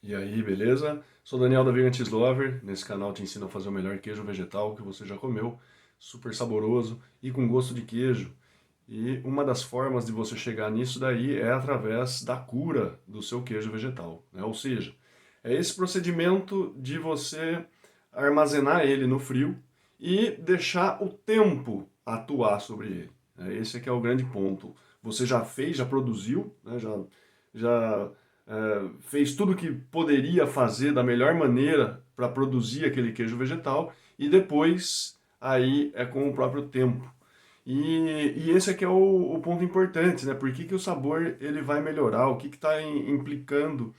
E aí, beleza? Sou Daniel da Vegan Cheese Lover. Nesse canal te ensino a fazer o melhor queijo vegetal que você já comeu, super saboroso e com gosto de queijo. E uma das formas de você chegar nisso daí é através da cura do seu queijo vegetal, né? Ou seja, é esse procedimento de você armazenar ele no frio e deixar o tempo atuar sobre ele, né? Esse é que é o grande ponto. Você já fez, já produziu, né? Já fez tudo o que poderia fazer da melhor maneira para produzir aquele queijo vegetal e depois aí é com o próprio tempo. E esse aqui é o ponto importante, né? Por que, que o sabor ele vai melhorar? O que está implicando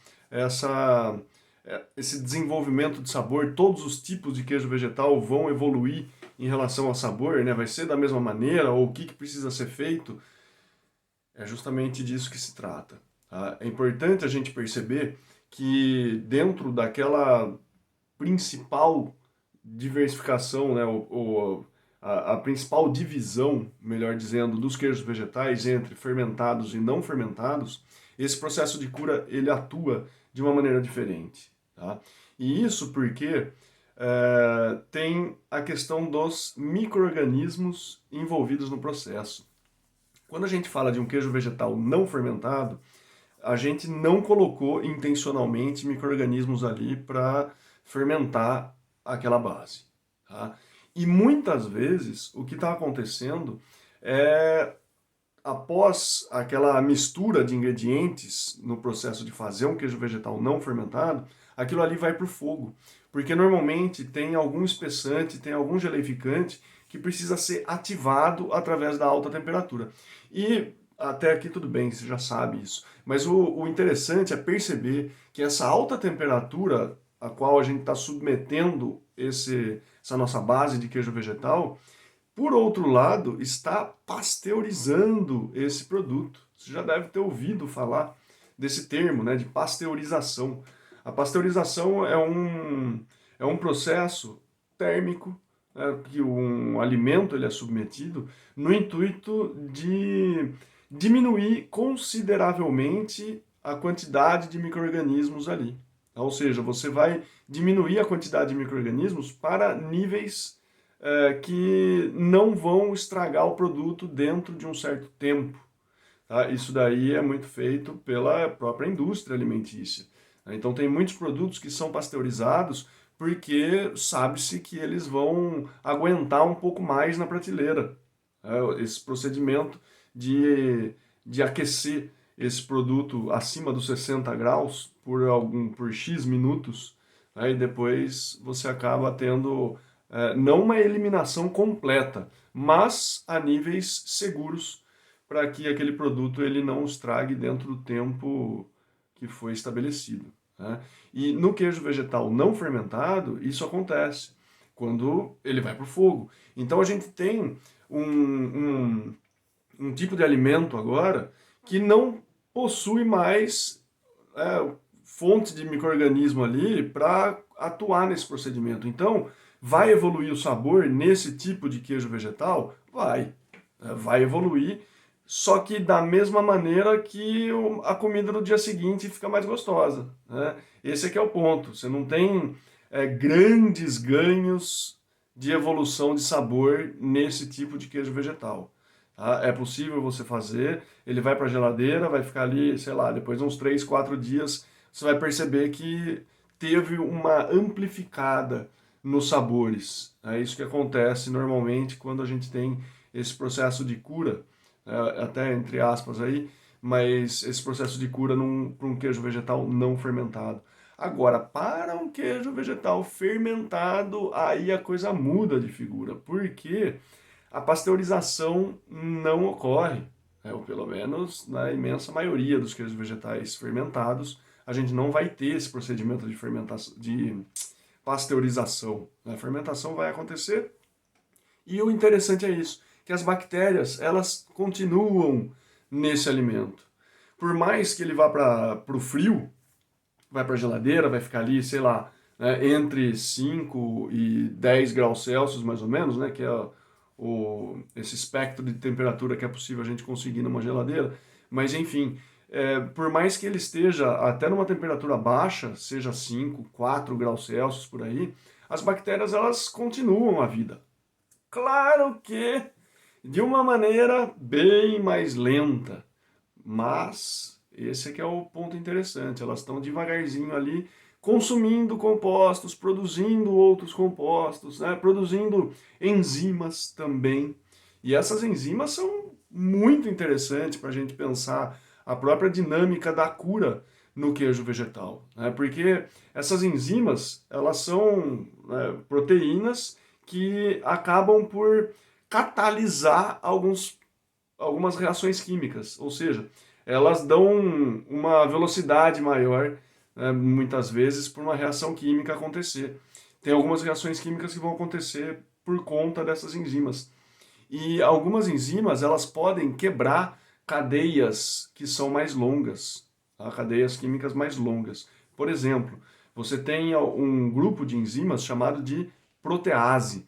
esse desenvolvimento de sabor? Todos os tipos de queijo vegetal vão evoluir em relação ao sabor, né? Vai ser da mesma maneira? Ou o que, que precisa ser feito? É justamente disso que se trata. Tá? É importante a gente perceber que dentro daquela principal diversificação, né, a principal divisão, melhor dizendo, dos queijos vegetais entre fermentados e não fermentados, esse processo de cura ele atua de uma maneira diferente. Tá? E isso porque tem a questão dos micro-organismos envolvidos no processo. Quando a gente fala de um queijo vegetal não fermentado, a gente não colocou intencionalmente micro-organismos ali para fermentar aquela base. Tá? E muitas vezes o que está acontecendo é, após aquela mistura de ingredientes no processo de fazer um queijo vegetal não fermentado, aquilo ali vai para o fogo. Porque normalmente tem algum espessante, tem algum geleificante que precisa ser ativado através da alta temperatura. E até aqui tudo bem, você já sabe isso. Mas o interessante é perceber que essa alta temperatura a qual a gente está submetendo essa nossa base de queijo vegetal, por outro lado, está pasteurizando esse produto. Você já deve ter ouvido falar desse termo, né, de pasteurização. A pasteurização é um processo térmico, né, que um alimento ele é submetido no intuito de diminuir consideravelmente a quantidade de micro-organismos ali. Ou seja, você vai diminuir a quantidade de micro-organismos para níveis que não vão estragar o produto dentro de um certo tempo. Tá? Isso daí é muito feito pela própria indústria alimentícia. Então tem muitos produtos que são pasteurizados porque sabe-se que eles vão aguentar um pouco mais na prateleira. Esse procedimento de aquecer esse produto acima dos 60 graus por X minutos, e depois você acaba tendo não uma eliminação completa, mas a níveis seguros para que aquele produto ele não estrague dentro do tempo que foi estabelecido. Né? E no queijo vegetal não fermentado, isso acontece quando ele vai para o fogo. Então a gente tem um tipo de alimento agora que não possui mais fontes de micro-organismo ali para atuar nesse procedimento. Então, vai evoluir o sabor nesse tipo de queijo vegetal? Vai. Vai evoluir, só que da mesma maneira que a comida no dia seguinte fica mais gostosa. Né? Esse é que é o ponto. Você não tem grandes ganhos de evolução de sabor nesse tipo de queijo vegetal. Tá? É possível você fazer, ele vai para a geladeira, vai ficar ali, sei lá, depois de uns 3, 4 dias, você vai perceber que teve uma amplificada nos sabores. É isso que acontece normalmente quando a gente tem esse processo de cura, até entre aspas aí, mas esse processo de cura para um queijo vegetal não fermentado. Agora, para um queijo vegetal fermentado, aí a coisa muda de figura, porque a pasteurização não ocorre, né? Ou pelo menos na imensa maioria dos queijos vegetais fermentados, a gente não vai ter esse procedimento de fermentação, de pasteurização. A fermentação vai acontecer e o interessante é isso, que as bactérias elas continuam nesse alimento. Por mais que ele vá para o frio, vai para a geladeira, vai ficar ali, sei lá, né, entre 5 e 10 graus Celsius, mais ou menos, né, que é esse espectro de temperatura que é possível a gente conseguir numa geladeira. Mas, enfim, por mais que ele esteja até numa temperatura baixa, seja 5, 4 graus Celsius por aí, as bactérias elas continuam a vida. Claro que de uma maneira bem mais lenta, mas esse é que é o ponto interessante. Elas estão devagarzinho ali consumindo compostos, produzindo outros compostos, né? Produzindo enzimas também. E essas enzimas são muito interessantes para a gente pensar a própria dinâmica da cura no queijo vegetal, né? Porque essas enzimas elas são, né, proteínas que acabam por catalisar algumas reações químicas, ou seja, elas dão uma velocidade maior, né, muitas vezes, por uma reação química acontecer. Tem algumas reações químicas que vão acontecer por conta dessas enzimas. E algumas enzimas, elas podem quebrar cadeias que são mais longas, tá? Cadeias químicas mais longas. Por exemplo, você tem um grupo de enzimas chamado de protease.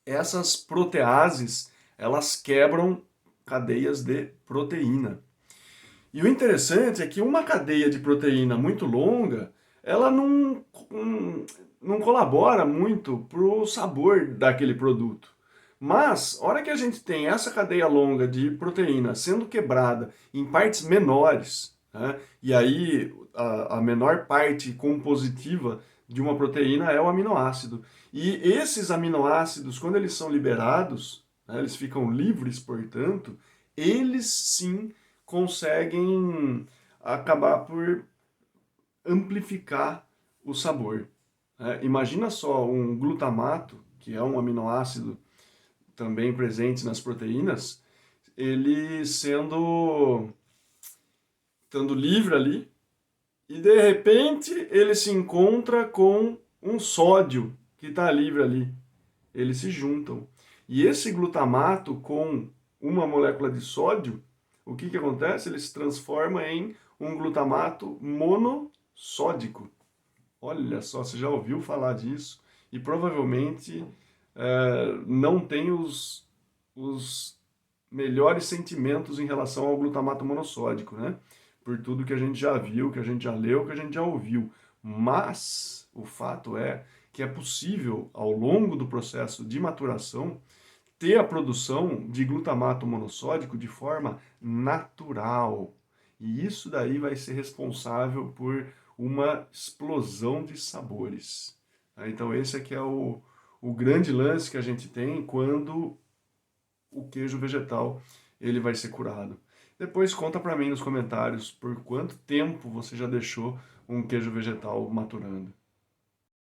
Essas proteases, elas quebram cadeias de proteína. E o interessante é que uma cadeia de proteína muito longa, ela não colabora muito para o sabor daquele produto. Mas, a hora que a gente tem essa cadeia longa de proteína sendo quebrada em partes menores, né, e aí a menor parte compositiva de uma proteína é o aminoácido. E esses aminoácidos, quando eles são liberados, né, eles ficam livres, portanto, eles sim conseguem acabar por amplificar o sabor. Imagina só um glutamato, que é um aminoácido também presente nas proteínas, ele estando livre ali, e de repente ele se encontra com um sódio que está livre ali. Eles se juntam. E esse glutamato com uma molécula de sódio, o que acontece? Ele se transforma em um glutamato monossódico. Olha só, você já ouviu falar disso e provavelmente não tem os melhores sentimentos em relação ao glutamato monossódico, né? Por tudo que a gente já viu, que a gente já leu, que a gente já ouviu. Mas o fato é que é possível, ao longo do processo de maturação, ter a produção de glutamato monossódico de forma natural. E isso daí vai ser responsável por uma explosão de sabores. Então esse aqui é o grande lance que a gente tem quando o queijo vegetal ele vai ser curado. Depois conta para mim nos comentários por quanto tempo você já deixou um queijo vegetal maturando.